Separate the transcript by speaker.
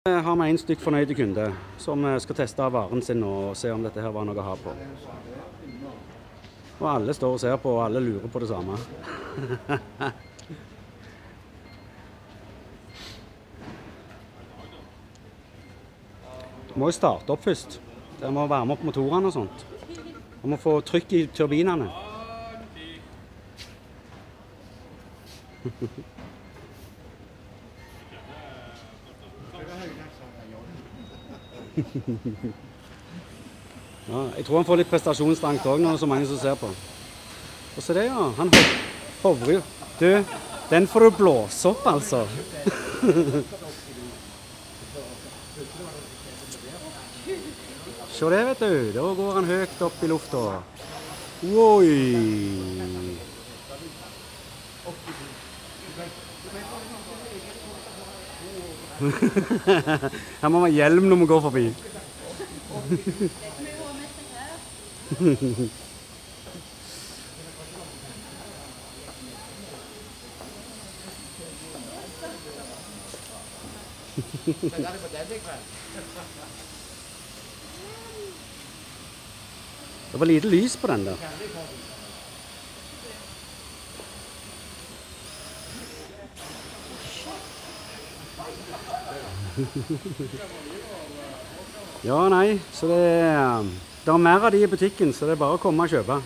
Speaker 1: Har vi en stykk fornøyde kunde som skal teste varen sin og se om dette her var noe å ha på. Og alle står og ser på, og alle lurer på det samme. Du må jo starte opp først. Det må varme opp motorene og sånt. Du må få trykk i turbinene. Ja, jeg tror han får litt prestasjonsdrang også når det er så mange som ser på. Og se det, ja. Han hovrer jo. Du, den får du blåse opp, altså. Se det, vet du. Da går han høyt opp i lufta. Oi! Her må man ha hjelm når man går forbi. Det var lite lys på den der. Ja, nei, så det er mer av de i butikken, så det er bare å komme og kjøpe.